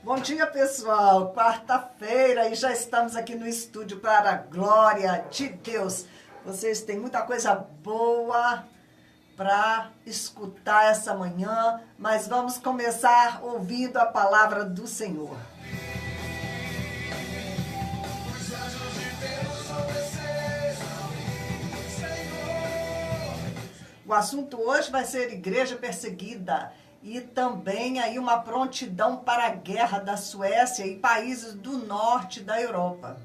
Bom dia, pessoal. Quarta-feira e já estamos aqui no estúdio para a glória de Deus. Vocês têm muita coisa boa para escutar essa manhã, mas vamos começar ouvindo a palavra do Senhor. O assunto hoje vai ser igreja perseguida e também aí uma prontidão para a guerra da Suécia e países do norte da Europa.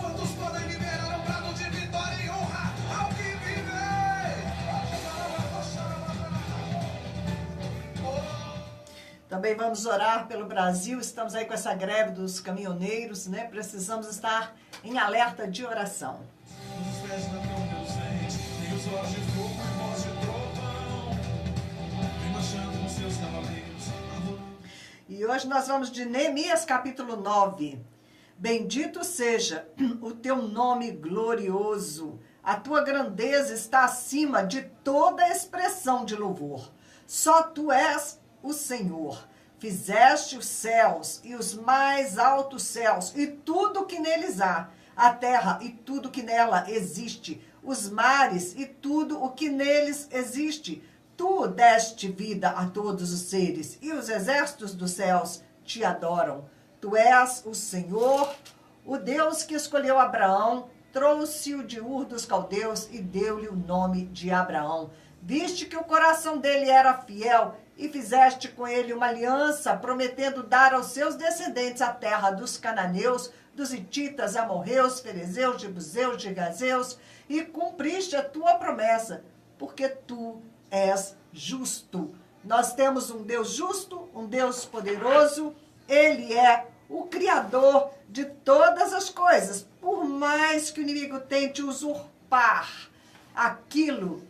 Quantos podem liberar um brado de vitória e honra ao que vive? Também vamos orar pelo Brasil, estamos aí com essa greve dos caminhoneiros, né? Precisamos estar em alerta de oração. Os pés na mão, Deus vem, tem os olhos de fogo e voz de trovão, vem marchando com seus cavaleiros. E hoje nós vamos de Neemias capítulo 9. Bendito seja o teu nome glorioso, a tua grandeza está acima de toda expressão de louvor. Só tu és o Senhor. Fizeste os céus e os mais altos céus e tudo que neles há, a terra e tudo que nela existe, os mares e tudo o que neles existe. Tu deste vida a todos os seres e os exércitos dos céus te adoram. Tu és o Senhor, o Deus que escolheu Abraão, trouxe-o de Ur dos Caldeus e deu-lhe o nome de Abraão. Viste que o coração dele era fiel e fizeste com ele uma aliança, prometendo dar aos seus descendentes a terra dos cananeus, dos hititas, amorreus, ferezeus, jebuseus, gigazeus, e cumpriste a tua promessa, porque tu és justo. Nós temos um Deus justo, um Deus poderoso. Ele é o Criador de todas as coisas. Por mais que o inimigo tente usurpar aquilo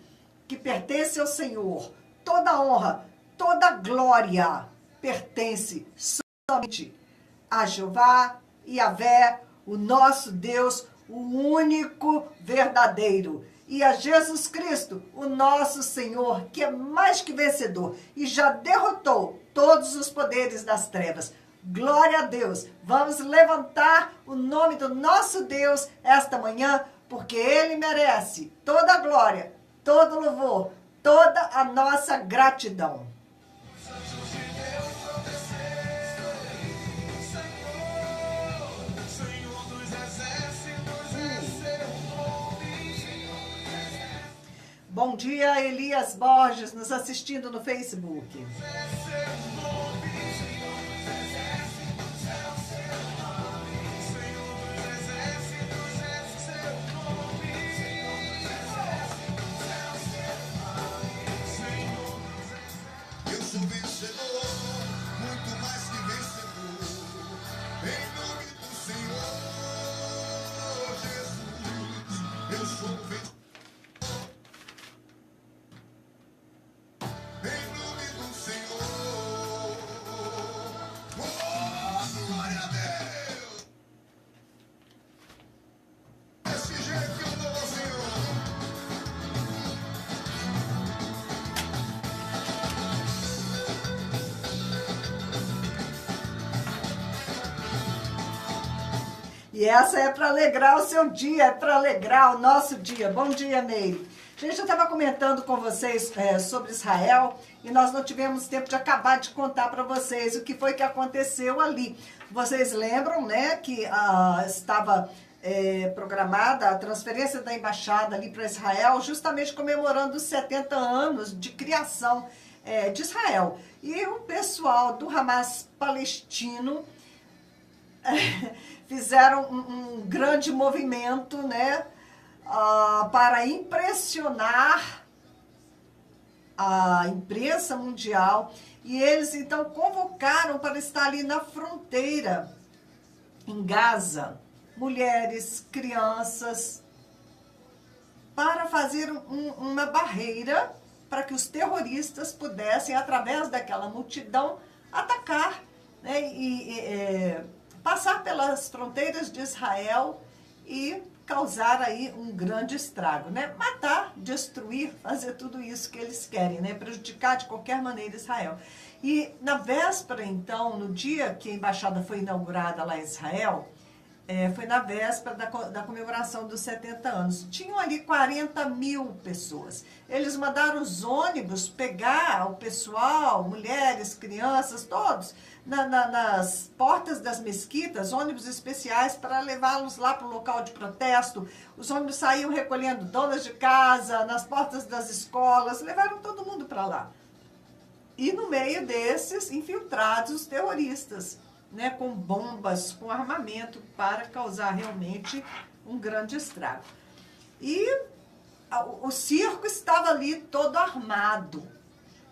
que pertence ao Senhor, toda honra, toda glória pertence somente a Jeová e Yahvé, o nosso Deus, o único verdadeiro. E a Jesus Cristo, o nosso Senhor, que é mais que vencedor e já derrotou todos os poderes das trevas. Glória a Deus. Vamos levantar o nome do nosso Deus esta manhã, porque Ele merece toda a glória, todo o louvor, toda a nossa gratidão. Bom dia, Elias Borges, nos assistindo no Facebook. Eu sou vencedor, muito mais que vencedor, em nome do Senhor Jesus. Eu sou vencedor. E essa é para alegrar o seu dia, é para alegrar o nosso dia. Bom dia, Meire. Gente, eu estava comentando com vocês sobre Israel e nós não tivemos tempo de acabar de contar para vocês o que foi que aconteceu ali. Vocês lembram, né, que estava programada a transferência da embaixada ali para Israel, justamente comemorando os 70 anos de criação de Israel. E o pessoal do Hamas palestino fizeram um grande movimento, né, para impressionar a imprensa mundial, e eles então convocaram para estar ali na fronteira, em Gaza, mulheres, crianças, para fazer uma barreira para que os terroristas pudessem, através daquela multidão, atacar né, passar pelas fronteiras de Israel e causar aí um grande estrago, né? Matar, destruir, fazer tudo isso que eles querem, né? Prejudicar de qualquer maneira Israel. E na véspera, então, no dia que a embaixada foi inaugurada lá em Israel, foi na véspera da comemoração dos 70 anos. Tinham ali 40 mil pessoas. Eles mandaram os ônibus pegar o pessoal, mulheres, crianças, todos, nas portas das mesquitas, ônibus especiais para levá-los lá para o local de protesto. Os ônibus saíam recolhendo donas de casa, nas portas das escolas, levaram todo mundo para lá. E no meio desses, infiltrados os terroristas, né, com bombas, com armamento, para causar realmente um grande estrago. E o circo estava ali todo armado.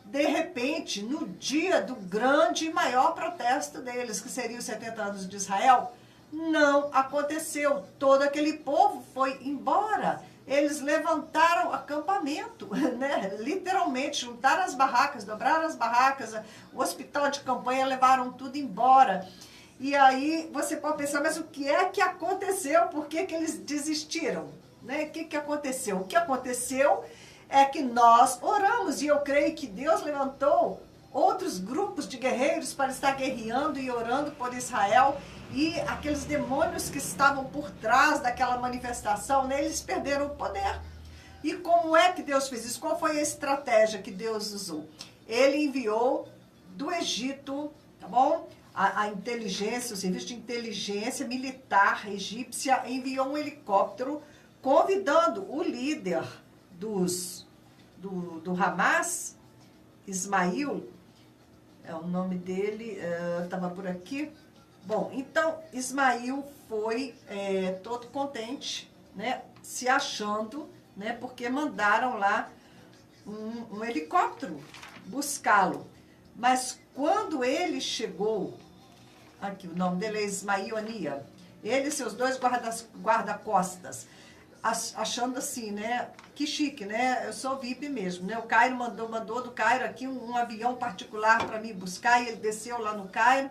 De repente, no dia do grande e maior protesto deles, que seria os 70 anos de Israel, não aconteceu. Todo aquele povo foi embora. Eles levantaram acampamento, né? Literalmente, juntaram as barracas, dobraram as barracas, o hospital de campanha, levaram tudo embora. E aí você pode pensar, mas o que é que aconteceu? Por que eles desistiram? Né? O que aconteceu? O que aconteceu é que nós oramos, e eu creio que Deus levantou outros grupos de guerreiros para estar guerreando e orando por Israel, e aqueles demônios que estavam por trás daquela manifestação, né, eles perderam o poder. E como é que Deus fez isso? Qual foi a estratégia que Deus usou? Ele enviou do Egito, tá bom? A inteligência, o serviço de inteligência militar egípcia enviou um helicóptero convidando o líder do Hamas, Ismail, é o nome dele, estava por aqui. Bom, então Ismail foi todo contente, né, se achando, né, porque mandaram lá um helicóptero buscá-lo. Mas quando ele chegou, aqui o nome dele é Ismail Ania, ele e seus dois guarda-costas, achando assim, né, que chique, né, eu sou VIP mesmo, né, o Cairo mandou do Cairo aqui um avião particular para me buscar, e ele desceu lá no Cairo,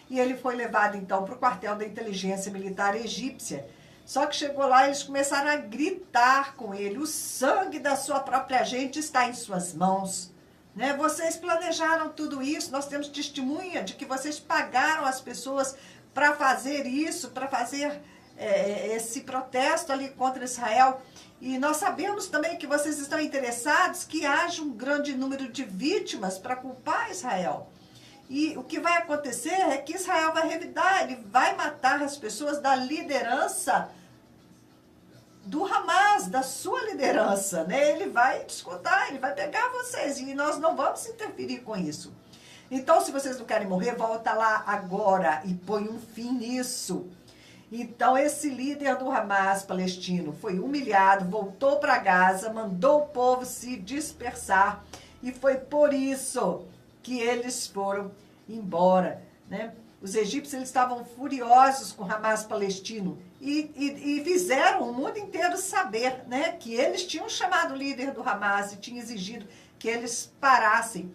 e ele foi levado então para o quartel da inteligência militar egípcia. Só que chegou lá e eles começaram a gritar com ele, o sangue da sua própria gente está em suas mãos. Né? Vocês planejaram tudo isso, nós temos testemunha de que vocês pagaram as pessoas para fazer isso, para fazer esse protesto ali contra Israel. E nós sabemos também que vocês estão interessados que haja um grande número de vítimas para culpar Israel. E o que vai acontecer é que Israel vai revidar, ele vai matar as pessoas da liderança do Hamas, da sua liderança, né? Ele vai descontar, ele vai pegar vocês e nós não vamos interferir com isso. Então, se vocês não querem morrer, volta lá agora e põe um fim nisso. Então, esse líder do Hamas palestino foi humilhado, voltou para Gaza, mandou o povo se dispersar e foi por isso que eles foram embora, né? Os egípcios eles estavam furiosos com o Hamas palestino e fizeram o mundo inteiro saber, né, que eles tinham chamado o líder do Hamas e tinham exigido que eles parassem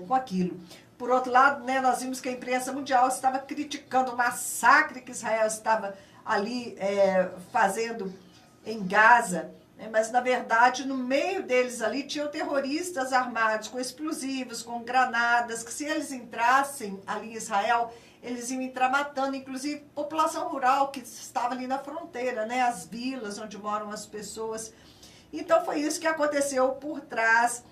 com aquilo. Por outro lado, né, nós vimos que a imprensa mundial estava criticando o massacre que Israel estava ali fazendo em Gaza, mas, na verdade, no meio deles ali tinham terroristas armados com explosivos, com granadas, que se eles entrassem ali em Israel, eles iam entrar matando, inclusive, população rural que estava ali na fronteira, né? As vilas onde moram as pessoas. Então, foi isso que aconteceu por trás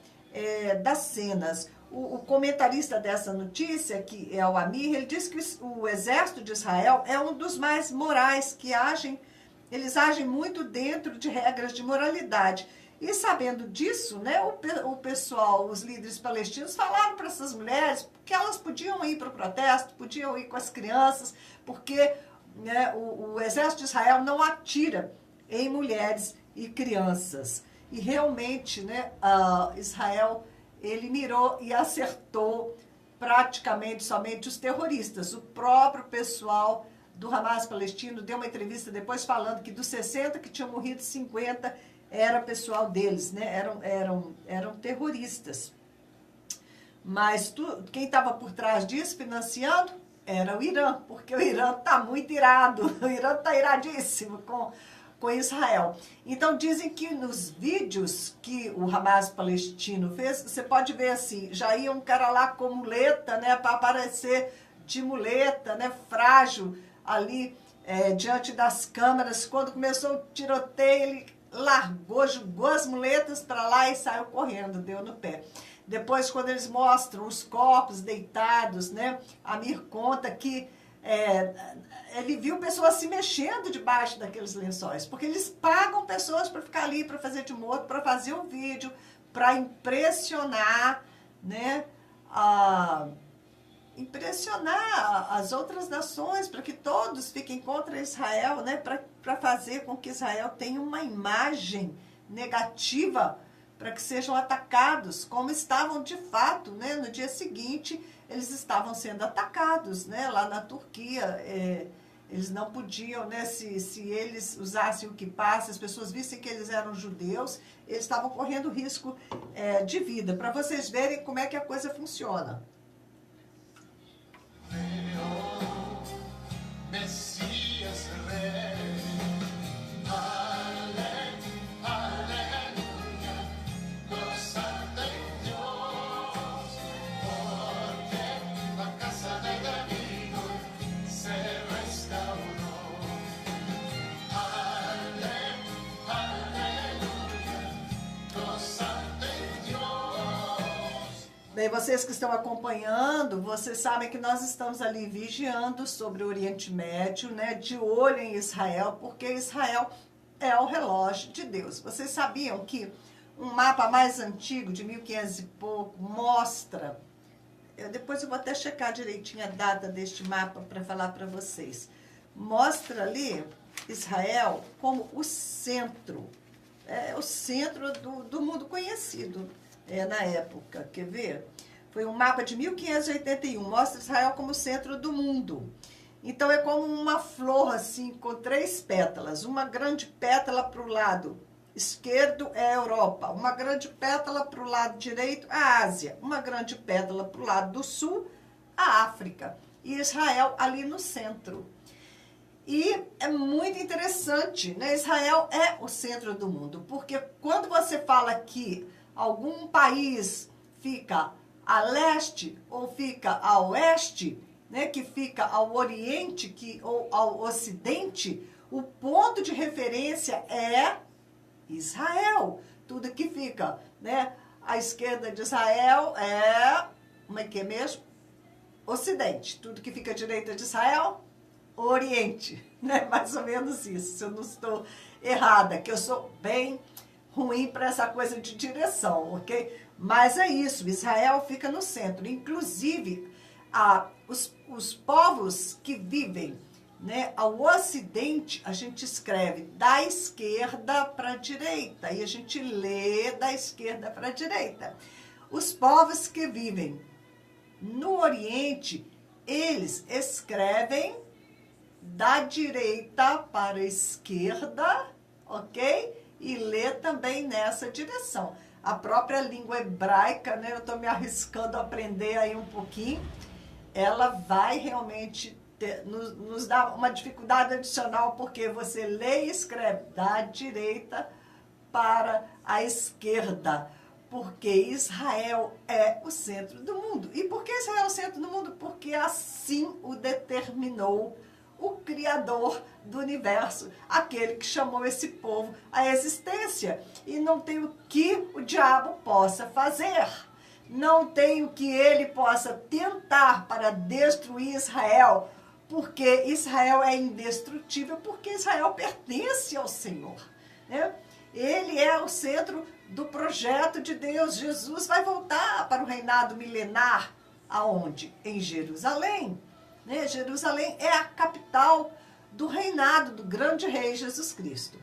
das cenas. O comentarista dessa notícia, que é o Amir, ele diz que o exército de Israel é um dos mais morais que eles agem muito dentro de regras de moralidade. E sabendo disso, né, o pessoal, os líderes palestinos falaram para essas mulheres que elas podiam ir para o protesto, podiam ir com as crianças, porque, né, o exército de Israel não atira em mulheres e crianças. E realmente, né, Israel, ele mirou e acertou praticamente somente os terroristas. O próprio pessoal do Hamas palestino deu uma entrevista depois falando que dos 60 que tinham morrido, 50 era pessoal deles, né? Eram terroristas. Mas quem estava por trás disso, financiando, era o Irã, porque o Irã está muito irado, o Irã está iradíssimo com Israel. Então dizem que nos vídeos que o Hamas palestino fez, você pode ver assim, já ia um cara lá com muleta, né, para aparecer de muleta, né, frágil ali diante das câmeras. Quando começou o tiroteio, ele largou, jogou as muletas para lá e saiu correndo, deu no pé. Depois, quando eles mostram os corpos deitados, né, Amir conta que ele viu pessoas se mexendo debaixo daqueles lençóis, porque eles pagam pessoas para ficar ali, para fazer de morto, para fazer um vídeo, para impressionar, né, impressionar as outras nações, para que todos fiquem contra Israel, né, para fazer com que Israel tenha uma imagem negativa, para que sejam atacados, como estavam de fato, né? No dia seguinte, eles estavam sendo atacados, né? Lá na Turquia, eles não podiam, né? Se eles usassem o kippá, se as pessoas vissem que eles eram judeus, eles estavam correndo risco de vida, para vocês verem como é que a coisa funciona. Messias Rei. Bem, vocês que estão acompanhando, vocês sabem que nós estamos ali vigiando sobre o Oriente Médio, né, de olho em Israel, porque Israel é o relógio de Deus. Vocês sabiam que um mapa mais antigo, de 1500 e pouco, mostra, depois eu vou até checar direitinho a data deste mapa para falar para vocês, mostra ali Israel como o centro, o centro do mundo conhecido. Na época, quer ver? Foi um mapa de 1581, mostra Israel como o centro do mundo. Então é como uma flor assim, com 3 pétalas. Uma grande pétala para o lado esquerdo é a Europa, uma grande pétala para o lado direito a Ásia, uma grande pétala para o lado do sul a África. E Israel ali no centro. E é muito interessante, né? Israel é o centro do mundo, porque quando você fala que algum país fica a leste ou fica a oeste, né, que fica ao oriente ou ao ocidente, o ponto de referência é Israel. Tudo que fica, né, à esquerda de Israel como é que é mesmo? Ocidente. Tudo que fica à direita de Israel, oriente. Né? Mais ou menos isso, se eu não estou errada, que eu sou bem ruim para essa coisa de direção, ok? Mas é isso, Israel fica no centro. Inclusive, os povos que vivem, né, ao ocidente, a gente escreve da esquerda para a direita e a gente lê da esquerda para a direita. Os povos que vivem no oriente, eles escrevem da direita para a esquerda, ok? E lê também nessa direção. A própria língua hebraica, né, eu estou me arriscando a aprender aí um pouquinho, ela vai realmente nos dar uma dificuldade adicional, porque você lê e escreve da direita para a esquerda, porque Israel é o centro do mundo. E por que Israel é o centro do mundo? Porque assim o determinou o Criador do universo, aquele que chamou esse povo à existência. E não tem o que o diabo possa fazer. Não tem o que ele possa tentar para destruir Israel, porque Israel é indestrutível, porque Israel pertence ao Senhor, né? Ele é o centro do projeto de Deus. Jesus vai voltar para o reinado milenar, aonde? Em Jerusalém. Né? Jerusalém é a capital do reinado do grande rei Jesus Cristo.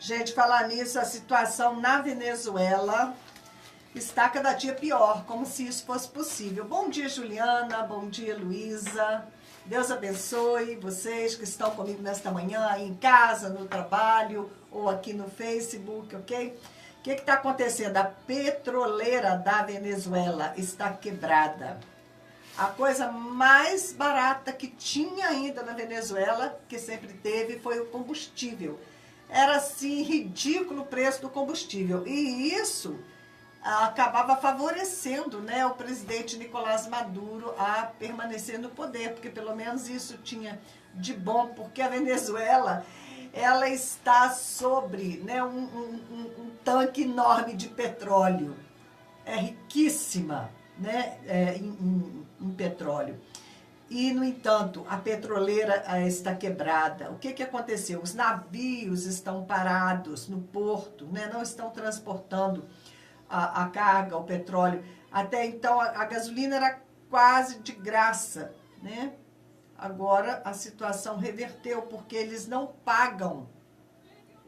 Gente, falar nisso, a situação na Venezuela está cada dia pior, como se isso fosse possível. Bom dia, Juliana. Bom dia, Luísa. Deus abençoe vocês que estão comigo nesta manhã, aí em casa, no trabalho ou aqui no Facebook, ok? O que está acontecendo? A petroleira da Venezuela está quebrada. A coisa mais barata que tinha ainda na Venezuela, que sempre teve, foi o combustível. Era, assim, ridículo o preço do combustível. E isso acabava favorecendo, né, o presidente Nicolás Maduro a permanecer no poder, porque pelo menos isso tinha de bom, porque a Venezuela, ela está sobre, né, um tanque enorme de petróleo. É riquíssima, né, em petróleo. E, no entanto, a petroleira está quebrada. O que aconteceu? Os navios estão parados no porto, né, não estão transportando a carga, o petróleo. Até então, a gasolina era quase de graça, né? Agora, a situação reverteu, porque eles não pagam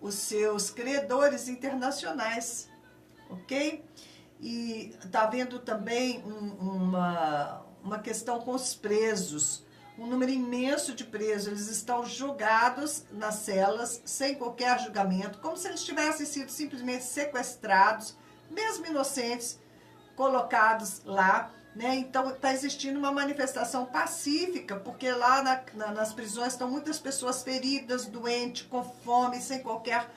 os seus credores internacionais, ok? E está havendo também uma questão com os presos. Um número imenso de presos, eles estão julgados nas celas, sem qualquer julgamento, como se eles tivessem sido simplesmente sequestrados, mesmo inocentes, colocados lá, né? Então está existindo uma manifestação pacífica, porque lá nas prisões estão muitas pessoas feridas, doentes, com fome, sem qualquer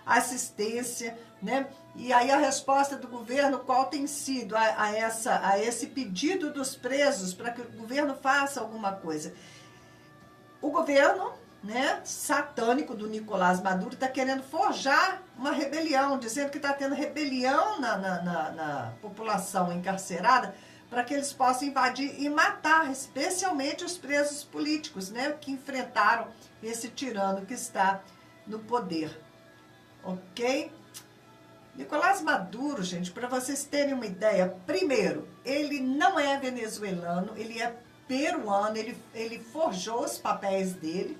assistência, né? E aí a resposta do governo, qual tem sido a esse pedido dos presos para que o governo faça alguma coisa? O governo, né, satânico do Nicolás Maduro está querendo forjar uma rebelião, dizendo que está tendo rebelião na população encarcerada, para que eles possam invadir e matar, especialmente os presos políticos, né, que enfrentaram esse tirano que está no poder. Ok? Nicolás Maduro, gente, para vocês terem uma ideia, primeiro, ele não é venezuelano, ele é peruano, ele forjou os papéis dele,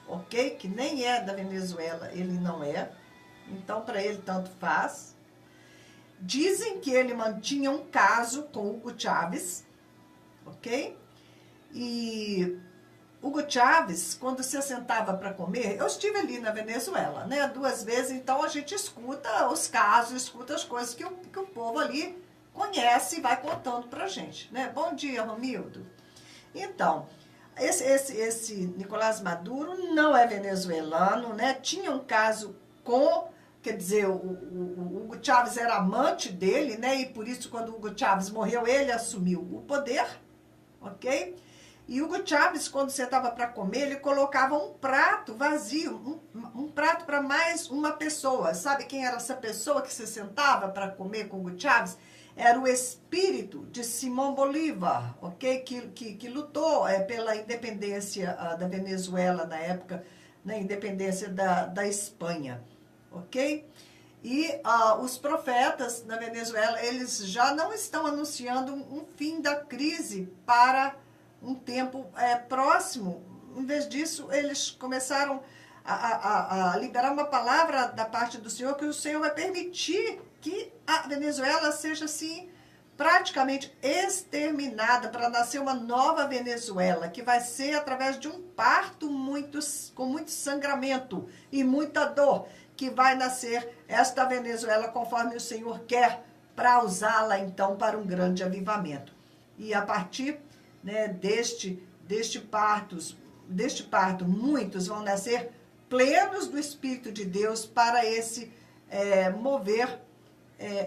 ok? Que nem é da Venezuela, ele não é. Então, para ele, tanto faz. Dizem que ele mantinha um caso com Hugo Chávez, ok? E Hugo Chávez, quando se sentava para comer, eu estive ali na Venezuela, né? 2 vezes, então a gente escuta os casos, escuta as coisas que o povo ali conhece e vai contando pra gente, né? Bom dia, Romildo. Então, esse Nicolás Maduro não é venezuelano, né? Tinha um caso com, quer dizer, o Hugo Chávez era amante dele, né? E por isso, quando o Hugo Chávez morreu, ele assumiu o poder, ok? E Hugo Chávez, quando sentava para comer, ele colocava um prato vazio, um prato para mais uma pessoa. Sabe quem era essa pessoa que se sentava para comer com Hugo Chávez? Era o espírito de Simão Bolívar, ok? Que lutou pela independência da Venezuela na época, na independência da Espanha, ok? E os profetas na Venezuela, eles já não estão anunciando um fim da crise para um tempo próximo. Em vez disso, eles começaram a liberar uma palavra da parte do Senhor, que o Senhor vai permitir que a Venezuela seja, assim, praticamente exterminada, para nascer uma nova Venezuela, que vai ser através de um parto com muito sangramento e muita dor, que vai nascer esta Venezuela conforme o Senhor quer, para usá-la, então, para um grande avivamento. E a partir, né, deste parto, muitos vão nascer plenos do Espírito de Deus para esse mover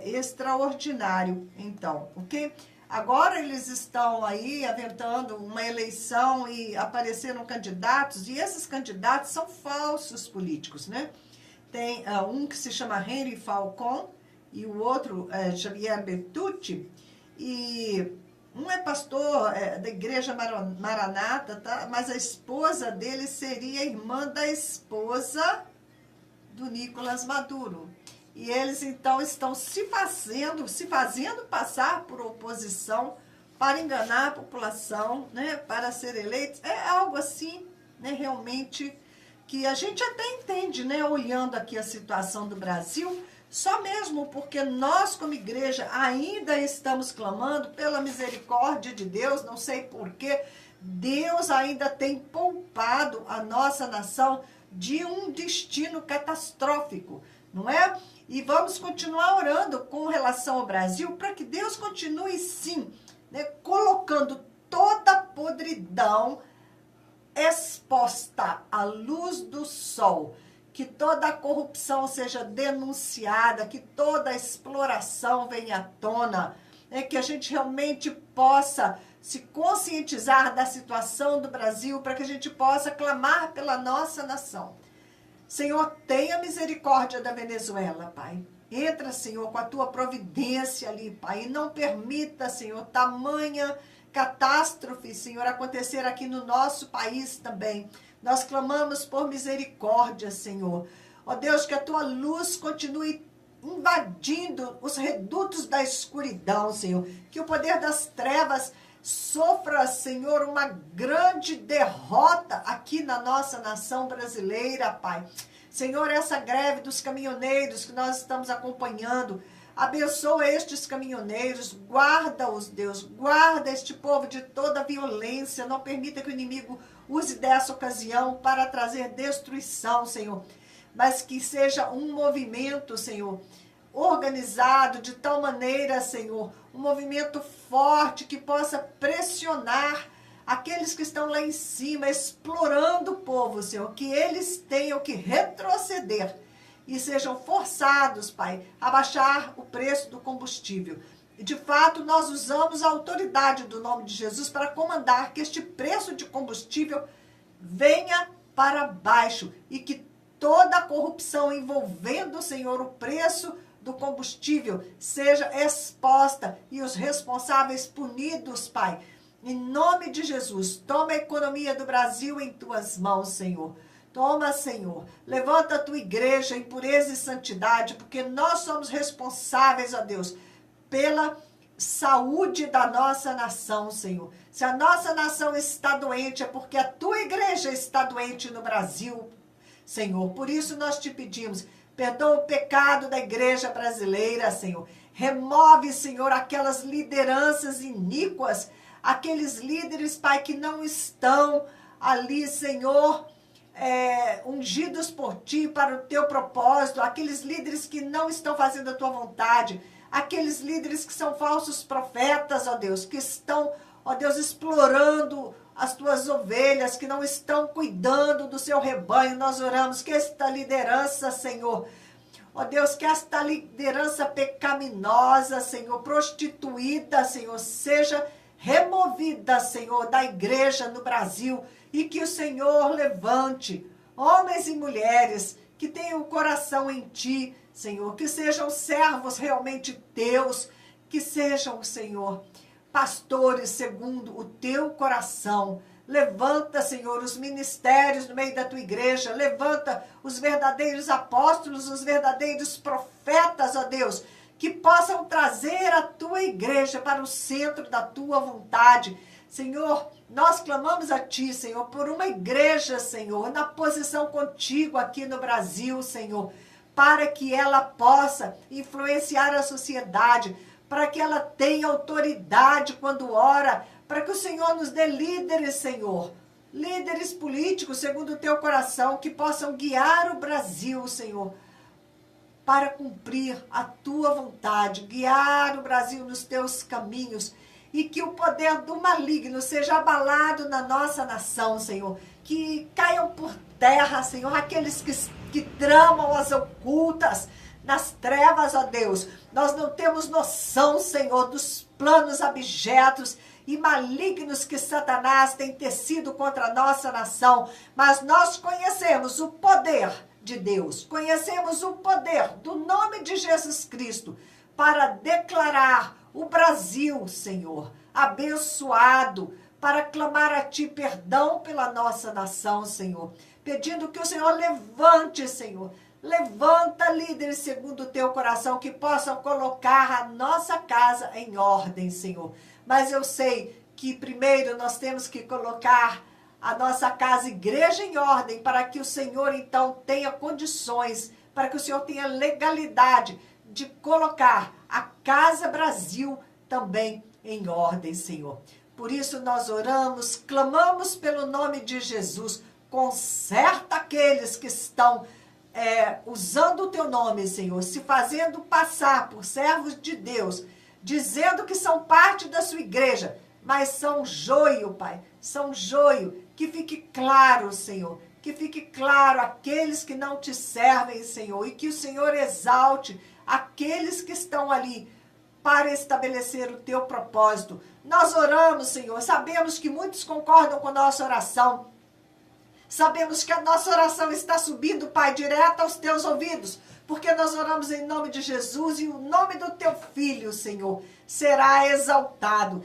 extraordinário, então, ok? Agora eles estão aí aventando uma eleição e apareceram candidatos, e esses candidatos são falsos políticos, né? Tem um que se chama Henry Falcon e o outro Javier Bertucci, e um é pastor da igreja Maranata, tá? Mas a esposa dele seria irmã da esposa do Nicolás Maduro. E eles, então, estão se fazendo passar por oposição para enganar a população, né? Para ser eleitos. É algo assim, né? Realmente que a gente até entende, né, olhando aqui a situação do Brasil, só mesmo porque nós, como igreja, ainda estamos clamando pela misericórdia de Deus, não sei porquê, Deus ainda tem poupado a nossa nação de um destino catastrófico, não é? E vamos continuar orando com relação ao Brasil para que Deus continue, sim, né, colocando toda a podridão exposta à luz do sol, que toda a corrupção seja denunciada, que toda a exploração venha à tona, né, que a gente realmente possa se conscientizar da situação do Brasil, para que a gente possa clamar pela nossa nação. Senhor, tenha misericórdia da Venezuela, Pai. Entra, Senhor, com a tua providência ali, Pai, e não permita, Senhor, tamanha catástrofe, Senhor, acontecer aqui no nosso país também. Nós clamamos por misericórdia, Senhor. Ó Deus, que a tua luz continue invadindo os redutos da escuridão, Senhor. Que o poder das trevas sofra, Senhor, uma grande derrota aqui na nossa nação brasileira, Pai. Senhor, essa greve dos caminhoneiros que nós estamos acompanhando, abençoa estes caminhoneiros, guarda-os, Deus, guarda este povo de toda violência, não permita que o inimigo use dessa ocasião para trazer destruição, Senhor, mas que seja um movimento, Senhor, organizado de tal maneira, Senhor, um movimento forte que possa pressionar aqueles que estão lá em cima, explorando o povo, Senhor, que eles tenham que retroceder e sejam forçados, Pai, a baixar o preço do combustível. E, de fato, nós usamos a autoridade do nome de Jesus para comandar que este preço de combustível venha para baixo e que toda a corrupção envolvendo, Senhor, o preço do combustível seja exposta e os responsáveis punidos, Pai. Em nome de Jesus, toma a economia do Brasil em tuas mãos, Senhor. Toma, Senhor, levanta a tua igreja em pureza e santidade, porque nós somos responsáveis, ó Deus, pela saúde da nossa nação, Senhor. Se a nossa nação está doente, é porque a tua igreja está doente no Brasil, Senhor. Por isso nós te pedimos, perdoa o pecado da igreja brasileira, Senhor. Remove, Senhor, aquelas lideranças iníquas, aqueles líderes, Pai, que não estão ali, Senhor, ungidos por ti para o teu propósito, aqueles líderes que não estão fazendo a tua vontade, aqueles líderes que são falsos profetas, ó Deus, que estão, ó Deus, explorando as tuas ovelhas, que não estão cuidando do seu rebanho. Nós oramos que esta liderança, Senhor, ó Deus, que esta liderança pecaminosa, Senhor, prostituída, Senhor, seja removida, Senhor, da igreja no Brasil, e que o Senhor levante homens e mulheres que tenham o coração em ti, Senhor, que sejam servos realmente teus, que sejam, Senhor, pastores segundo o teu coração. Levanta, Senhor, os ministérios no meio da tua igreja, levanta os verdadeiros apóstolos, os verdadeiros profetas, ó Deus, que possam trazer a tua igreja para o centro da tua vontade. Senhor, nós clamamos a ti, Senhor, por uma igreja, Senhor, na posição contigo aqui no Brasil, Senhor, para que ela possa influenciar a sociedade, para que ela tenha autoridade quando ora, para que o Senhor nos dê líderes, Senhor, líderes políticos segundo o teu coração, que possam guiar o Brasil, Senhor, para cumprir a tua vontade, guiar o Brasil nos teus caminhos, e que o poder do maligno seja abalado na nossa nação, Senhor, que caiam por terra, Senhor, aqueles que tramam as ocultas nas trevas, ó Deus. Nós não temos noção, Senhor, dos planos abjetos e malignos que Satanás tem tecido contra a nossa nação, mas nós conhecemos o poder de Deus, conhecemos o poder do nome de Jesus Cristo para declarar o Brasil, Senhor, abençoado, para clamar a ti perdão pela nossa nação, Senhor, pedindo que o Senhor levante, Senhor, levanta líderes segundo o teu coração que possam colocar a nossa casa em ordem, Senhor. Mas eu sei que primeiro nós temos que colocar a nossa casa igreja em ordem, para que o Senhor então tenha condições, para que o Senhor tenha legalidade de colocar a Casa Brasil também em ordem, Senhor. Por isso nós oramos, clamamos pelo nome de Jesus. Conserta aqueles que estão usando o teu nome, Senhor, se fazendo passar por servos de Deus, dizendo que são parte da sua igreja, mas são joio, Pai, são joio. Que fique claro, Senhor, que fique claro aqueles que não te servem, Senhor, e que o Senhor exalte aqueles que estão ali para estabelecer o teu propósito. Nós oramos, Senhor, sabemos que muitos concordam com a nossa oração. Sabemos que a nossa oração está subindo, Pai, direto aos teus ouvidos, porque nós oramos em nome de Jesus e o nome do teu Filho, Senhor, será exaltado,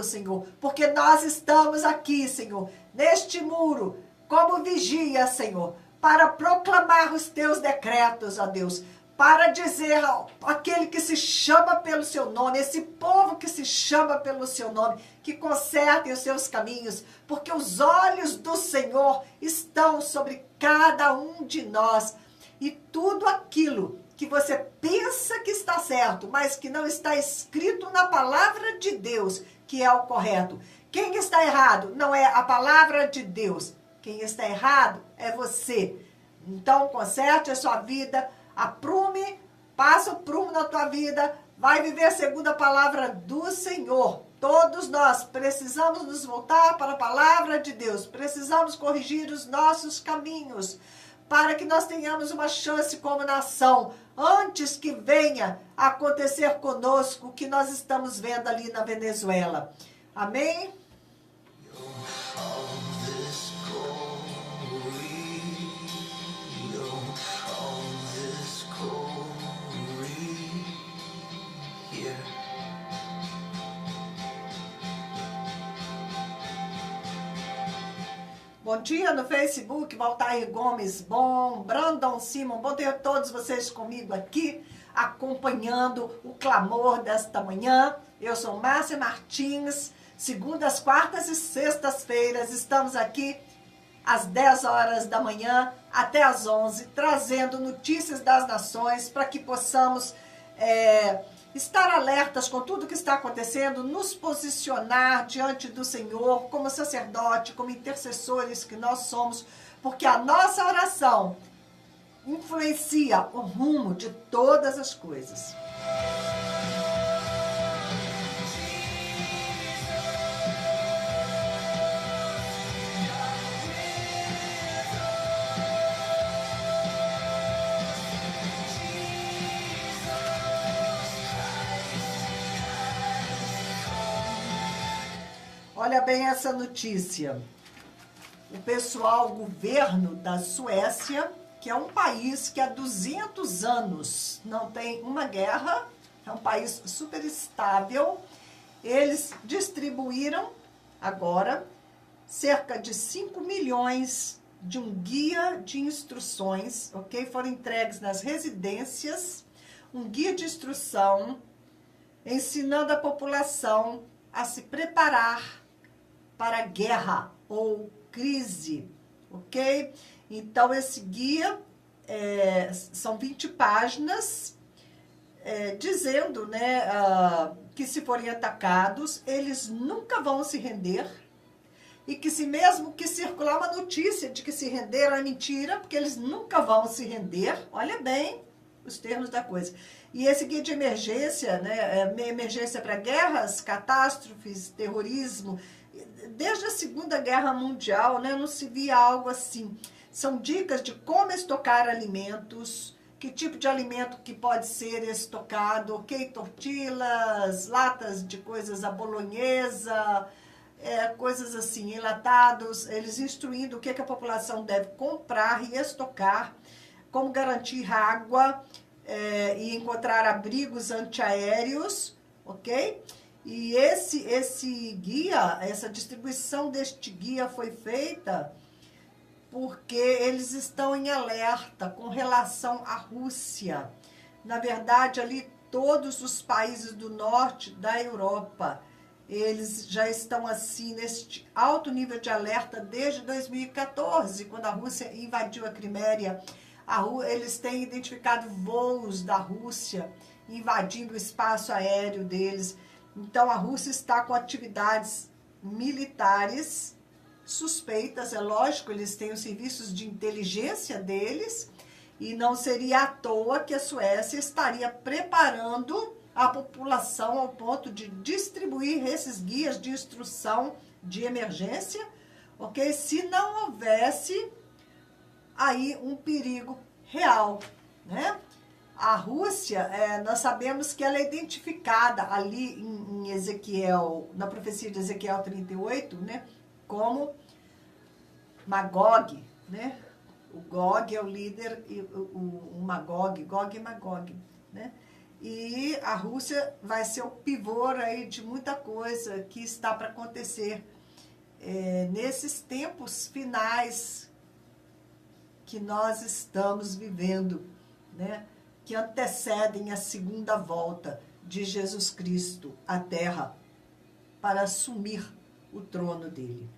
Senhor, porque nós estamos aqui, Senhor, neste muro, como vigia, Senhor, para proclamar os teus decretos, ó Deus, para dizer aquele que se chama pelo seu nome, esse povo que se chama pelo seu nome, que consertem os seus caminhos, porque os olhos do Senhor estão sobre cada um de nós. E tudo aquilo que você pensa que está certo, mas que não está escrito na palavra de Deus, que é o correto. Quem está errado não é a palavra de Deus. Quem está errado é você. Então, conserte a sua vida, aprume, passa o prumo na tua vida, vai viver segundo a palavra do Senhor. Todos nós precisamos nos voltar para a palavra de Deus, precisamos corrigir os nossos caminhos, para que nós tenhamos uma chance como nação, antes que venha acontecer conosco o que nós estamos vendo ali na Venezuela. Amém? Bom dia no Facebook, Valtair Gomes, bom, Brandon Simon, bom ter todos vocês comigo aqui, acompanhando o clamor desta manhã. Eu sou Márcia Martins, segundas, quartas e sextas-feiras, estamos aqui às 10 horas da manhã até às 11, trazendo notícias das nações para que possamos estar alertas com tudo que está acontecendo, nos posicionar diante do Senhor como sacerdote, como intercessores que nós somos, porque a nossa oração influencia o rumo de todas as coisas. Olha bem essa notícia. O governo da Suécia, que é um país que há 200 anos não tem uma guerra, é um país super estável, eles distribuíram agora cerca de 5 milhões de um guia de instruções, ok? Foram entregues nas residências, um guia de instrução, ensinando a população a se preparar para guerra ou crise, ok? Então, esse guia são 20 páginas, dizendo, né, que se forem atacados, eles nunca vão se render, e que se mesmo que circular uma notícia de que se renderam é mentira, porque eles nunca vão se render. Olha bem os termos da coisa. E esse guia de emergência, né, emergência para guerras, catástrofes, terrorismo, desde a Segunda Guerra Mundial, né, não se via algo assim. São dicas de como estocar alimentos, que tipo de alimento que pode ser estocado, ok? Tortilhas, latas de coisas à bolonhesa, coisas assim, enlatados, eles instruindo o que a população deve comprar e estocar, como garantir água e encontrar abrigos antiaéreos, ok? E esse guia, essa distribuição deste guia foi feita porque eles estão em alerta com relação à Rússia. Na verdade, ali todos os países do norte da Europa, eles já estão assim neste alto nível de alerta desde 2014, quando a Rússia invadiu a Crimeia. Eles têm identificado voos da Rússia invadindo o espaço aéreo deles. Então a Rússia está com atividades militares suspeitas, é lógico, eles têm os serviços de inteligência deles, e não seria à toa que a Suécia estaria preparando a população ao ponto de distribuir esses guias de instrução de emergência, ok? Se não houvesse aí um perigo real, né? A Rússia, nós sabemos que ela é identificada ali em Ezequiel, na profecia de Ezequiel 38, né? Como Magog, né? O Gog é o líder, e o Magog, Gog e Magog, né? E a Rússia vai ser o pivô aí de muita coisa que está para acontecer nesses tempos finais que nós estamos vivendo, né? Que antecedem a segunda volta de Jesus Cristo à Terra para assumir o trono dele.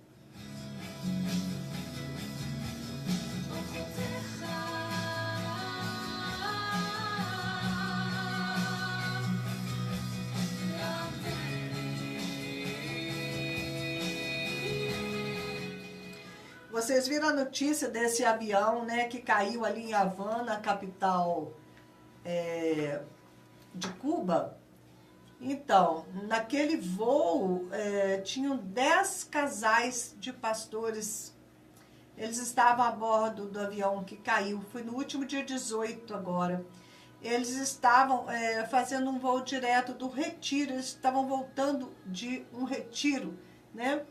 Vocês viram a notícia desse avião, né, que caiu ali em Havana, capital de Cuba? Então, naquele voo, tinham 10 casais de pastores. Eles estavam a bordo do avião que caiu. Foi no último dia 18 agora. Eles estavam fazendo um voo direto do retiro. Eles estavam voltando de um retiro, né?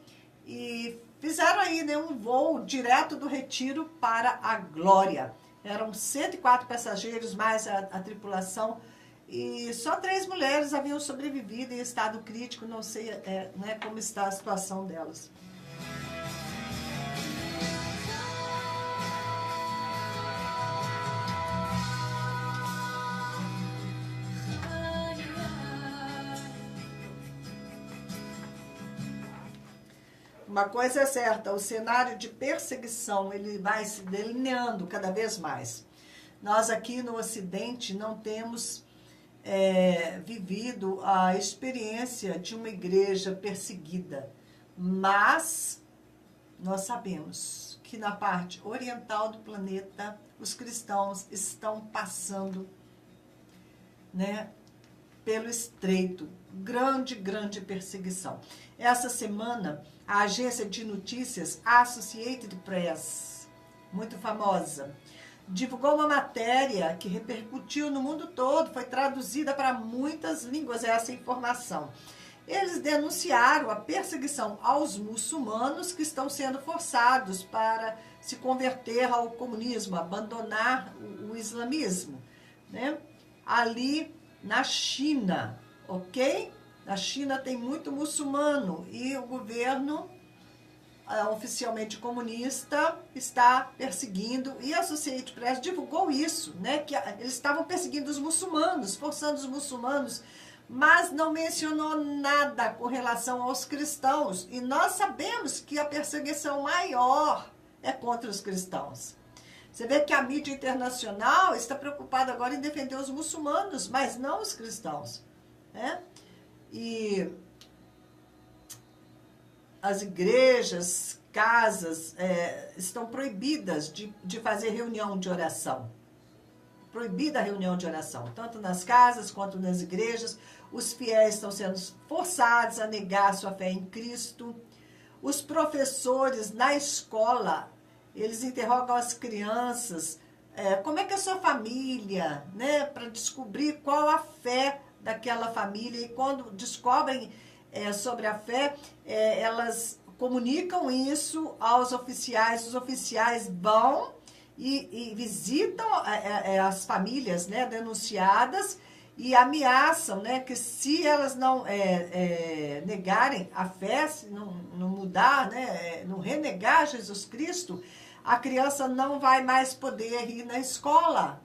E fizeram aí, né, um voo direto do retiro para a glória. Eram 104 passageiros, mais a tripulação. E só 3 mulheres haviam sobrevivido em estado crítico. Não sei né, como está a situação delas. Uma coisa é certa, o cenário de perseguição, ele vai se delineando cada vez mais. Nós aqui no Ocidente não temos vivido a experiência de uma igreja perseguida, mas nós sabemos que na parte oriental do planeta, os cristãos estão passando, né, pelo estreito, grande perseguição. Essa semana, a agência de notícias Associated Press, muito famosa, divulgou uma matéria que repercutiu no mundo todo, foi traduzida para muitas línguas essa informação. Eles denunciaram a perseguição aos muçulmanos que estão sendo forçados para se converter ao comunismo, abandonar o islamismo, né? Ali na China, ok? Na China tem muito muçulmano e o governo oficialmente comunista está perseguindo, e a Associated Press divulgou isso, né, que eles estavam perseguindo os muçulmanos, forçando os muçulmanos, mas não mencionou nada com relação aos cristãos, e nós sabemos que a perseguição maior é contra os cristãos. Você vê que a mídia internacional está preocupada agora em defender os muçulmanos, mas não os cristãos, né? E as igrejas, casas, estão proibidas de fazer reunião de oração. Proibida a reunião de oração, tanto nas casas quanto nas igrejas. Os fiéis estão sendo forçados a negar sua fé em Cristo. Os professores na escola, eles interrogam as crianças, como é que é a sua família, né, para descobrir qual a fé daquela família, e quando descobrem sobre a fé, elas comunicam isso aos oficiais, os oficiais vão e visitam as famílias, né, denunciadas, e ameaçam, né, que se elas não negarem a fé, se não mudar, né, não renegar Jesus Cristo, a criança não vai mais poder ir na escola.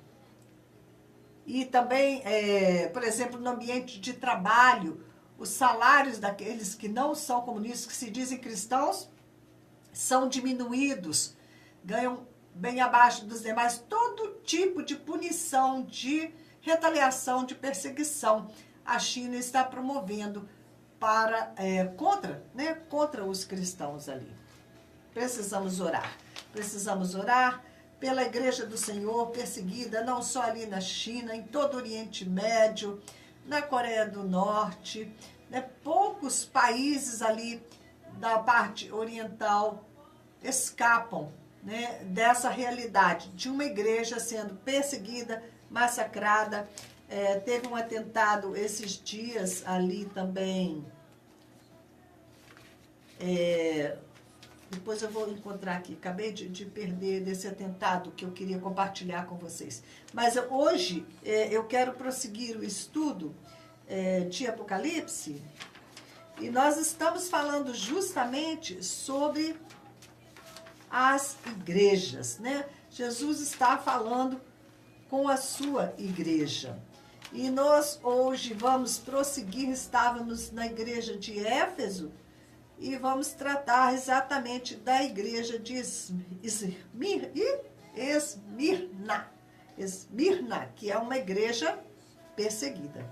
E também, por exemplo, no ambiente de trabalho, os salários daqueles que não são comunistas, que se dizem cristãos, são diminuídos, ganham bem abaixo dos demais. Todo tipo de punição, de retaliação, de perseguição, a China está promovendo contra os cristãos ali. Precisamos orar pela Igreja do Senhor, perseguida não só ali na China, em todo o Oriente Médio, na Coreia do Norte, né? Poucos países ali da parte oriental escapam, né, dessa realidade de uma igreja sendo perseguida, massacrada. Teve um atentado esses dias ali também. Depois eu vou encontrar aqui. Acabei de perder desse atentado que eu queria compartilhar com vocês. Mas hoje eu quero prosseguir o estudo de Apocalipse. E nós estamos falando justamente sobre as igrejas, né? Jesus está falando com a sua igreja. E nós hoje vamos prosseguir, estávamos na igreja de Éfeso, e vamos tratar exatamente da igreja de Esmirna, que é uma igreja perseguida.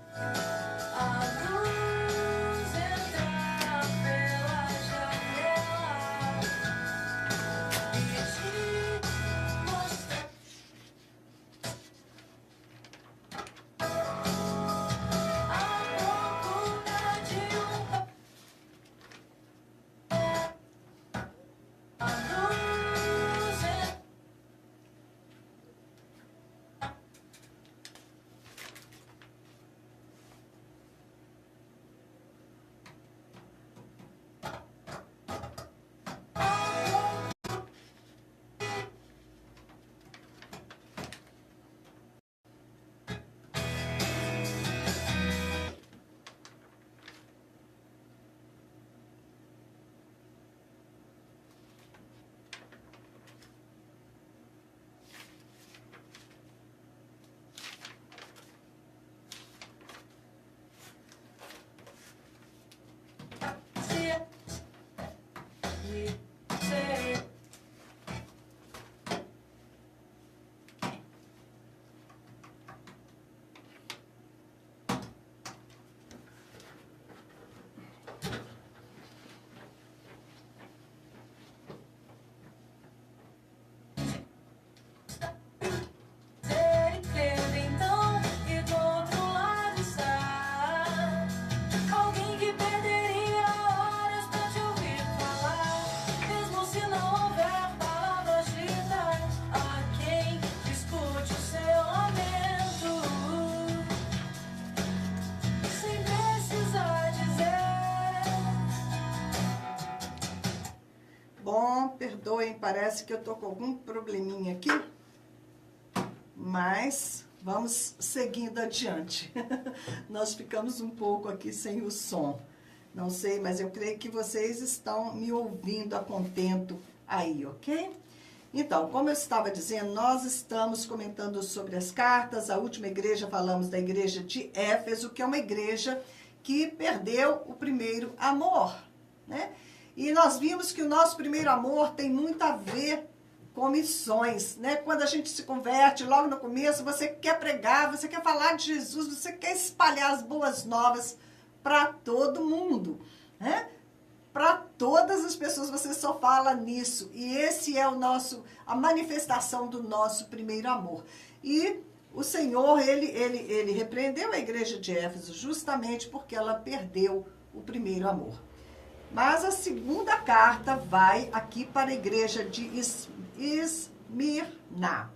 Perdoem, parece que eu tô com algum probleminha aqui, mas vamos seguindo adiante. Nós ficamos um pouco aqui sem o som, não sei, mas eu creio que vocês estão me ouvindo a contento aí, ok? Então, como eu estava dizendo, nós estamos comentando sobre as cartas. A última igreja, falamos da igreja de Éfeso, que é uma igreja que perdeu o primeiro amor, né? E nós vimos que o nosso primeiro amor tem muito a ver com missões, né? Quando a gente se converte, logo no começo, você quer pregar, você quer falar de Jesus, você quer espalhar as boas novas para todo mundo, né? Para todas as pessoas, você só fala nisso. E esse é a manifestação do nosso primeiro amor. E o Senhor, ele repreendeu a igreja de Éfeso justamente porque ela perdeu o primeiro amor. Mas a segunda carta vai aqui para a igreja de Esmirna,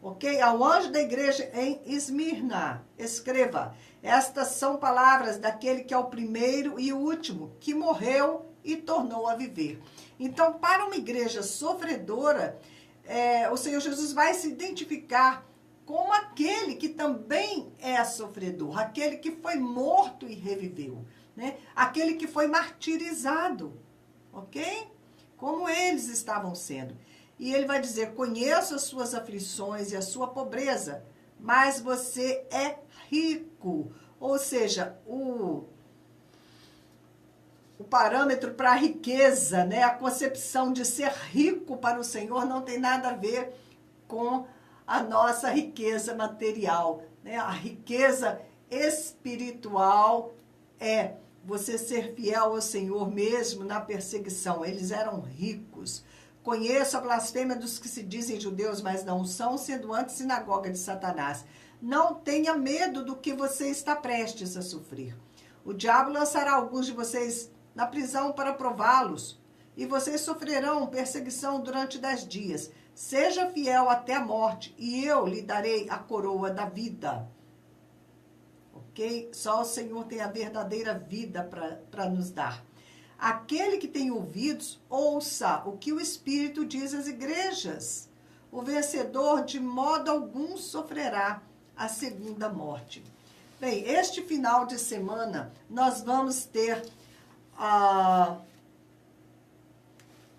ok? Ao anjo da igreja em Esmirna, escreva: estas são palavras daquele que é o primeiro e o último, que morreu e tornou a viver. Então, para uma igreja sofredora, o Senhor Jesus vai se identificar com aquele que também é sofredor, aquele que foi morto e reviveu, né? Aquele que foi martirizado, ok? Como eles estavam sendo. E ele vai dizer: conheço as suas aflições e a sua pobreza, mas você é rico. Ou seja, o parâmetro para a riqueza, né? A concepção de ser rico para o Senhor não tem nada a ver com a nossa riqueza material, né? A riqueza espiritual é você ser fiel ao Senhor mesmo na perseguição. Eles eram ricos. Conheço a blasfêmia dos que se dizem judeus, mas não são, sendo antes sinagoga de Satanás. Não tenha medo do que você está prestes a sofrer. O diabo lançará alguns de vocês na prisão para prová-los, e vocês sofrerão perseguição durante 10 dias. Seja fiel até a morte, e eu lhe darei a coroa da vida. Ok? Só o Senhor tem a verdadeira vida para nos dar. Aquele que tem ouvidos, ouça o que o Espírito diz às igrejas. O vencedor de modo algum sofrerá a segunda morte. Bem, este final de semana nós vamos ter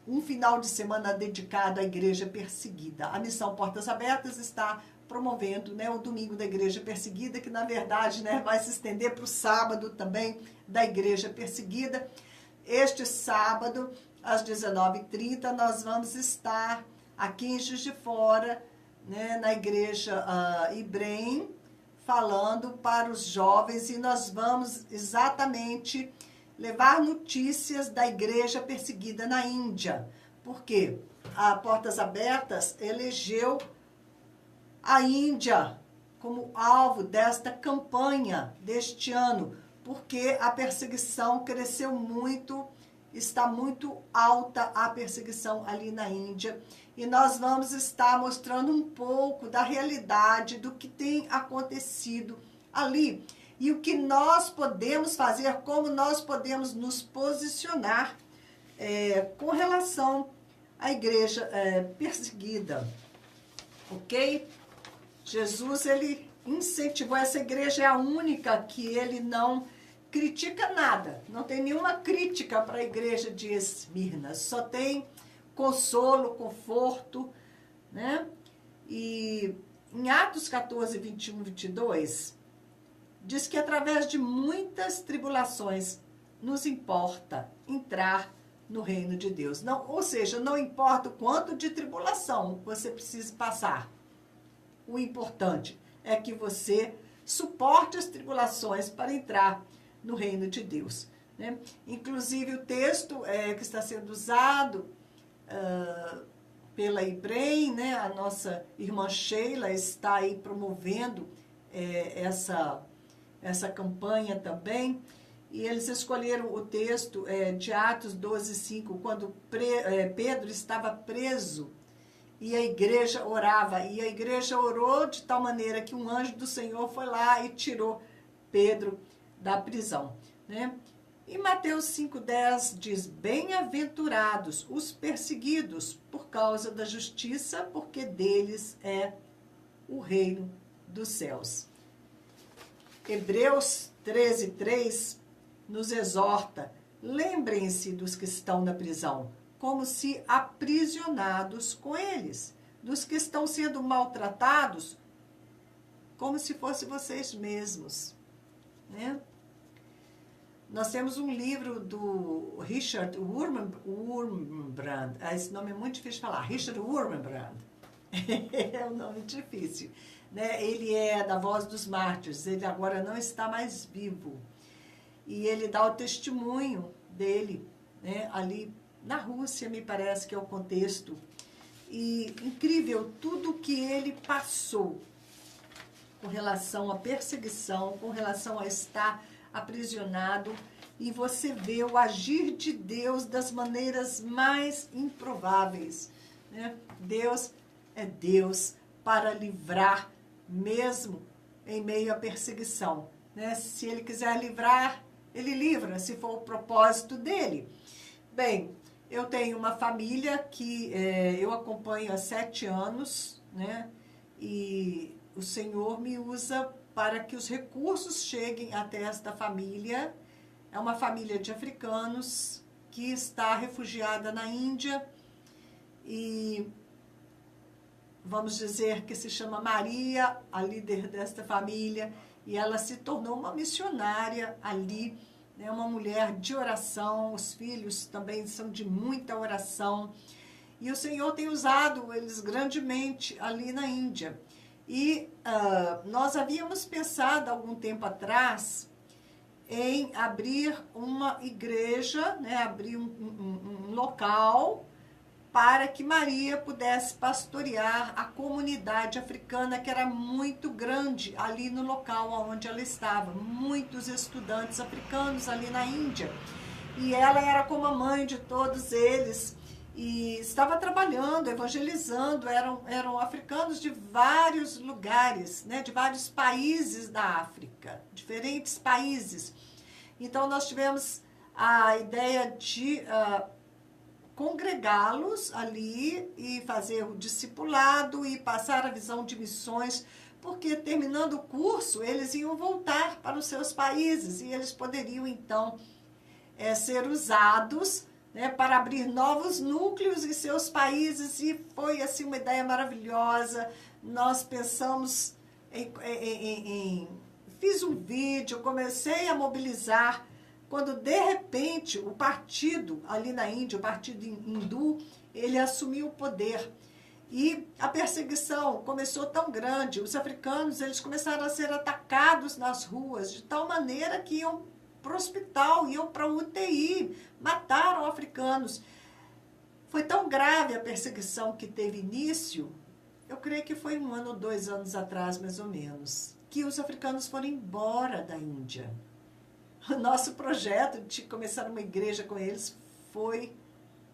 um final de semana dedicado à igreja perseguida. A Missão Portas Abertas está promovendo, né, o Domingo da Igreja Perseguida, que na verdade, né, vai se estender para o sábado também da Igreja Perseguida. Este sábado, às 19h30, nós vamos estar aqui em Juiz de Fora, né, na Igreja Ibrem, falando para os jovens, e nós vamos exatamente levar notícias da igreja perseguida na Índia. Por quê? A Portas Abertas elegeu a Índia como alvo desta campanha deste ano, porque a perseguição cresceu muito, está muito alta a perseguição ali na Índia. E nós vamos estar mostrando um pouco da realidade do que tem acontecido ali. E o que nós podemos fazer, como nós podemos nos posicionar com relação à igreja perseguida. Ok? Jesus, ele incentivou, essa igreja é a única que ele não critica nada. Não tem nenhuma crítica para a igreja de Esmirna. Só tem consolo, conforto, né? E em Atos 14, 21, 22... diz que através de muitas tribulações nos importa entrar no reino de Deus. Não, ou seja, não importa o quanto de tribulação você precisa passar. O importante é que você suporte as tribulações para entrar no reino de Deus, né? Inclusive o texto que está sendo usado pela Ibrem, né? A nossa irmã Sheila está aí promovendo essa campanha também, e eles escolheram o texto de Atos 12:5, quando Pedro estava preso e a igreja orava, e a igreja orou de tal maneira que um anjo do Senhor foi lá e tirou Pedro da prisão, né? E Mateus 5:10 diz: bem-aventurados os perseguidos por causa da justiça, porque deles é o reino dos céus. Hebreus 13:3 nos exorta: lembrem-se dos que estão na prisão, como se aprisionados com eles, dos que estão sendo maltratados, como se fossem vocês mesmos, né? Nós temos um livro do Richard Wurmbrand, esse nome é muito difícil de falar, Richard Wurmbrand, é um nome difícil, né? Ele é da Voz dos Mártires, ele agora não está mais vivo, e ele dá o testemunho dele, né, ali na Rússia, me parece que é o contexto, e incrível tudo que ele passou com relação à perseguição, com relação a estar aprisionado, e você vê o agir de Deus das maneiras mais improváveis, né? Deus é Deus para livrar mesmo em meio à perseguição, né? Se ele quiser livrar, ele livra, se for o propósito dele. Bem, eu tenho uma família que eu acompanho há 7 anos, né? E o Senhor me usa para que os recursos cheguem até esta família. É uma família de africanos que está refugiada na Índia e vamos dizer que se chama Maria, a líder desta família, e ela se tornou uma missionária ali, é uma mulher de oração, os filhos também são de muita oração. E o Senhor tem usado eles grandemente ali na Índia. E nós havíamos pensado, algum tempo atrás, em abrir uma igreja, né, abrir um local para que Maria pudesse pastorear a comunidade africana, que era muito grande ali no local onde ela estava. Muitos estudantes africanos ali na Índia. E ela era como a mãe de todos eles. E estava trabalhando, evangelizando, eram africanos de vários lugares, né, de vários países da África, diferentes países. Então, nós tivemos a ideia de congregá-los ali e fazer o discipulado e passar a visão de missões, porque terminando o curso, eles iam voltar para os seus países e eles poderiam, então, ser usados, né, para abrir novos núcleos em seus países. E foi assim uma ideia maravilhosa. Nós pensamos fiz um vídeo, comecei a mobilizar, quando de repente o partido ali na Índia, o partido hindu, ele assumiu o poder. E a perseguição começou tão grande, os africanos eles começaram a ser atacados nas ruas, de tal maneira que iam para o hospital, iam para o UTI, mataram africanos. Foi tão grave a perseguição que teve início, eu creio que foi 1 ano ou 2 anos atrás, mais ou menos, que os africanos foram embora da Índia. O nosso projeto de começar uma igreja com eles foi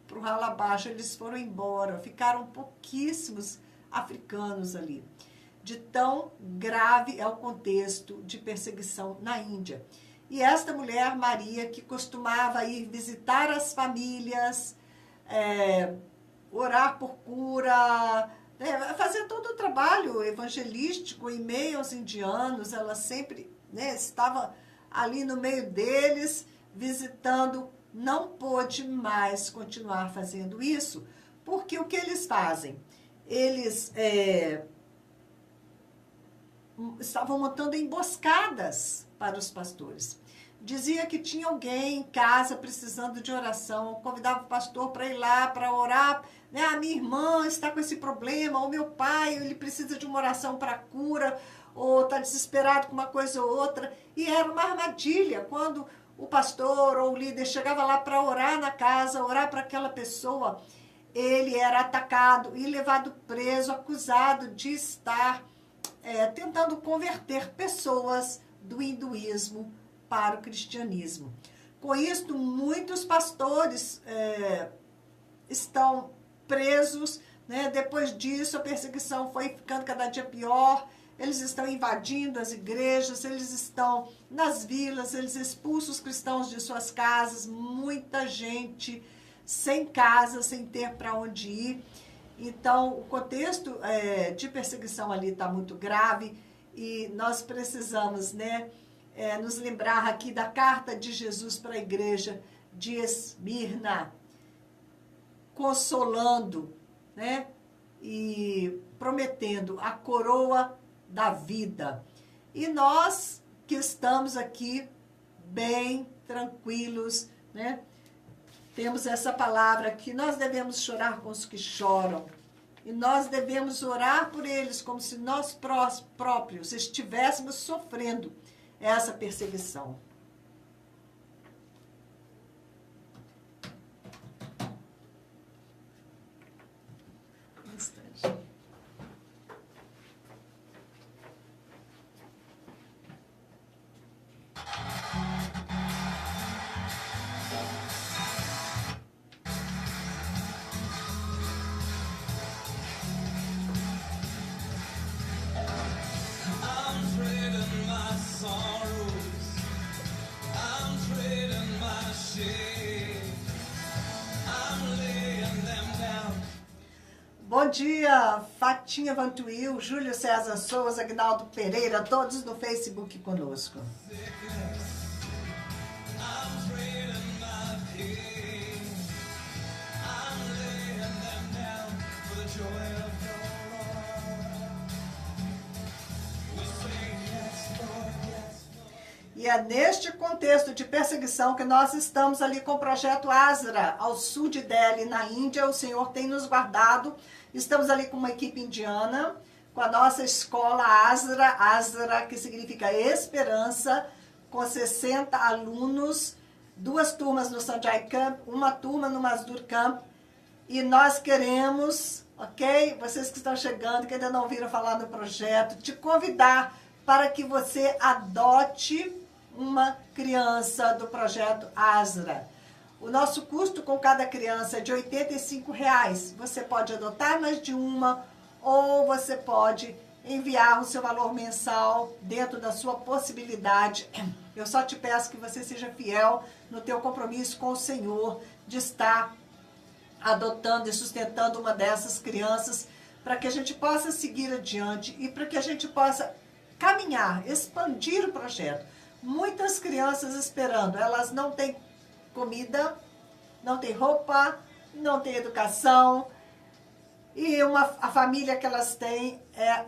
para o ralo abaixo, eles foram embora, ficaram pouquíssimos africanos ali. De tão grave é o contexto de perseguição na Índia. E esta mulher, Maria, que costumava ir visitar as famílias, orar por cura, fazer todo o trabalho evangelístico em meio aos indianos, ela sempre, né, estava ali no meio deles, visitando, não pôde mais continuar fazendo isso, porque o que eles fazem? Eles estavam montando emboscadas para os pastores. Dizia que tinha alguém em casa precisando de oração, convidava o pastor para ir lá para orar, né? A minha irmã está com esse problema, ou meu pai, ele precisa de uma oração para cura, ou está desesperado com uma coisa ou outra. E era uma armadilha, quando o pastor ou o líder chegava lá para orar na casa, orar para aquela pessoa, ele era atacado e levado preso, acusado de estar tentando converter pessoas do hinduísmo para o cristianismo. Com isso, muitos pastores estão presos, né? Depois disso, a perseguição foi ficando cada dia pior. Eles estão invadindo as igrejas, eles estão nas vilas, eles expulsam os cristãos de suas casas, muita gente sem casa, sem ter para onde ir. Então, o contexto de perseguição ali está muito grave e nós precisamos, né, nos lembrar aqui da carta de Jesus para a igreja de Esmirna, consolando, né, e prometendo a coroa da vida. E nós que estamos aqui bem tranquilos, né, temos essa palavra que nós devemos chorar com os que choram. E nós devemos orar por eles como se nós próprios estivéssemos sofrendo essa perseguição. Um instante. Bom dia, Fatinha Vantuil, Júlio César Souza, Agnaldo Pereira, todos no Facebook conosco. E E é neste contexto de perseguição que nós estamos ali com o projeto Asra, ao sul de Delhi, na Índia. O Senhor tem nos guardado. Estamos ali com uma equipe indiana, com a nossa escola Asra, que significa esperança, com 60 alunos, 2 turmas no Sanjay Camp, uma turma no Mazdur Camp. E nós queremos, ok? Vocês que estão chegando, que ainda não ouviram falar no projeto, te convidar para que você adote uma criança do projeto Asra. O nosso custo com cada criança é de R$ 85. Você pode adotar mais de uma ou você pode enviar o seu valor mensal dentro da sua possibilidade. Eu só te peço que você seja fiel no teu compromisso com o Senhor de estar adotando e sustentando uma dessas crianças para que a gente possa seguir adiante e para que a gente possa caminhar, expandir o projeto. Muitas crianças esperando, elas não têm comida, não têm roupa, não têm educação, e a família que elas têm é,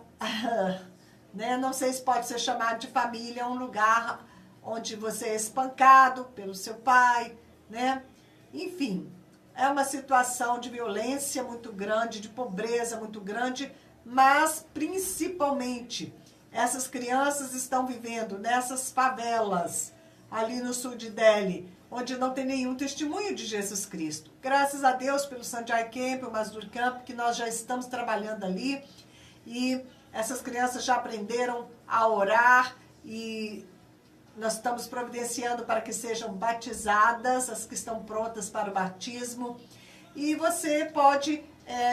né, não sei se pode ser chamado de família, é um lugar onde você é espancado pelo seu pai, né? Enfim, é uma situação de violência muito grande, de pobreza muito grande, mas principalmente essas crianças estão vivendo nessas favelas ali no sul de Delhi, onde não tem nenhum testemunho de Jesus Cristo. Graças a Deus pelo Sanjay Camp, o Mazdur Camp, que nós já estamos trabalhando ali, e essas crianças já aprenderam a orar e nós estamos providenciando para que sejam batizadas, as que estão prontas para o batismo. E você pode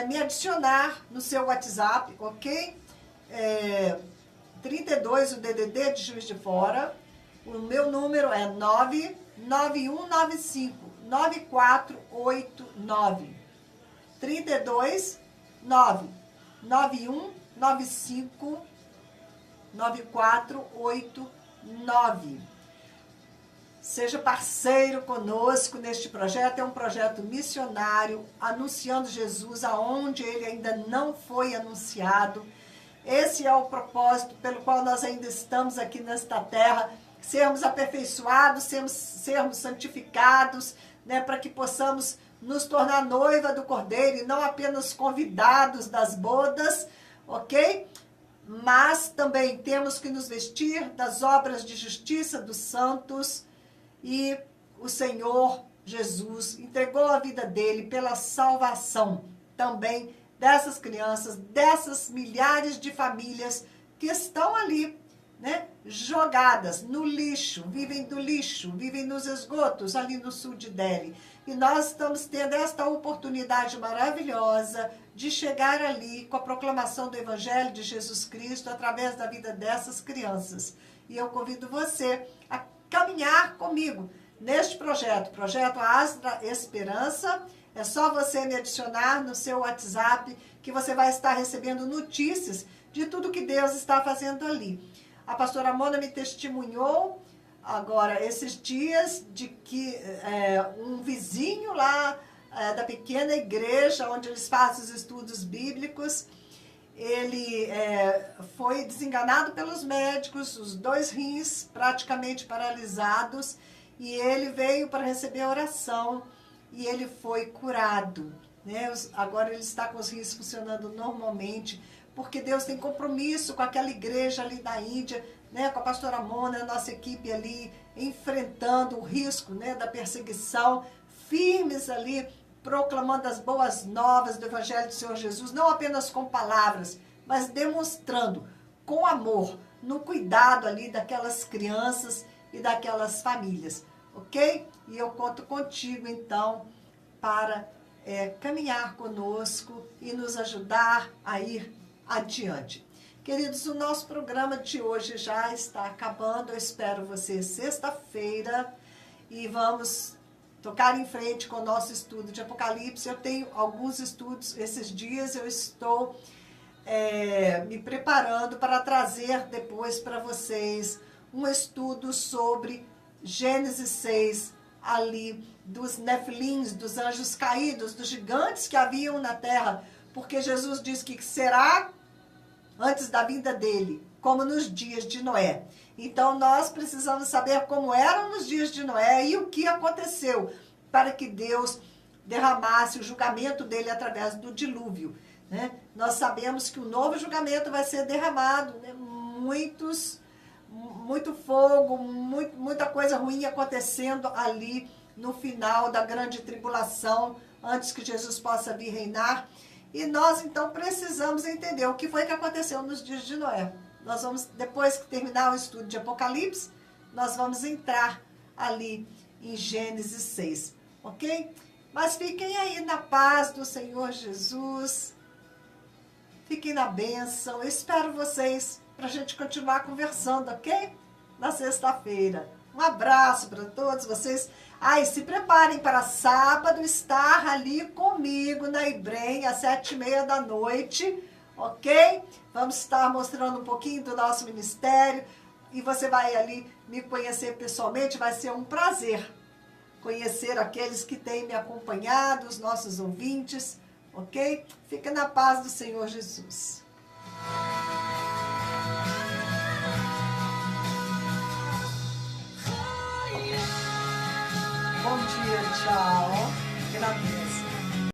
me adicionar no seu WhatsApp, ok? 32, o DDD de Juiz de Fora. O meu número é 99195-9489. 32 99195-9489. Seja parceiro conosco neste projeto. É um projeto missionário, anunciando Jesus aonde ele ainda não foi anunciado. Esse é o propósito pelo qual nós ainda estamos aqui nesta terra, sermos aperfeiçoados, sermos santificados, né, para que possamos nos tornar noiva do Cordeiro e não apenas convidados das bodas, ok? Mas também temos que nos vestir das obras de justiça dos santos, e o Senhor Jesus entregou a vida dele pela salvação também dessas crianças, dessas milhares de famílias que estão ali, né, jogadas no lixo, vivem do lixo, vivem nos esgotos ali no sul de Delhi. E nós estamos tendo esta oportunidade maravilhosa de chegar ali com a proclamação do Evangelho de Jesus Cristo através da vida dessas crianças. E eu convido você a caminhar comigo neste projeto Asra Esperança. É só você me adicionar no seu WhatsApp que você vai estar recebendo notícias de tudo que Deus está fazendo ali. A pastora Mona me testemunhou agora esses dias de que um vizinho lá da pequena igreja onde eles fazem os estudos bíblicos, ele foi desenganado pelos médicos, os 2 rins praticamente paralisados, e ele veio para receber oração e ele foi curado, né? Agora ele está com os rins funcionando normalmente, porque Deus tem compromisso com aquela igreja ali da Índia, né? Com a pastora Mona, a nossa equipe ali, enfrentando o risco, né, da perseguição, firmes ali, proclamando as boas novas do Evangelho do Senhor Jesus, não apenas com palavras, mas demonstrando com amor, no cuidado ali daquelas crianças e daquelas famílias, ok? E eu conto contigo, então, para caminhar conosco e nos ajudar a ir adiante. Queridos, o nosso programa de hoje já está acabando. Eu espero você sexta-feira e vamos tocar em frente com o nosso estudo de Apocalipse. Eu tenho alguns estudos, esses dias eu estou me preparando para trazer depois para vocês um estudo sobre Gênesis 6, ali dos Nefilins, dos anjos caídos, dos gigantes que haviam na terra, porque Jesus diz que será antes da vinda dele, como nos dias de Noé. Então, nós precisamos saber como eram nos dias de Noé e o que aconteceu para que Deus derramasse o julgamento dele através do dilúvio, né? Nós sabemos que o novo julgamento vai ser derramado, né? Muito fogo, muita coisa ruim acontecendo ali no final da grande tribulação, antes que Jesus possa vir reinar. E nós, então, precisamos entender o que foi que aconteceu nos dias de Noé. Nós vamos, depois que terminar o estudo de Apocalipse, nós vamos entrar ali em Gênesis 6, ok? Mas fiquem aí na paz do Senhor Jesus. Fiquem na bênção. Eu espero vocês para a gente continuar conversando, ok? Na sexta-feira. Um abraço para todos vocês. E se preparem para sábado estar ali comigo na Ibrem, às 7h30 da noite, ok? Vamos estar mostrando um pouquinho do nosso ministério e você vai ali me conhecer pessoalmente. Vai ser um prazer conhecer aqueles que têm me acompanhado, os nossos ouvintes, ok? Fica na paz do Senhor Jesus. Bom dia, tchau. Fique na bênção.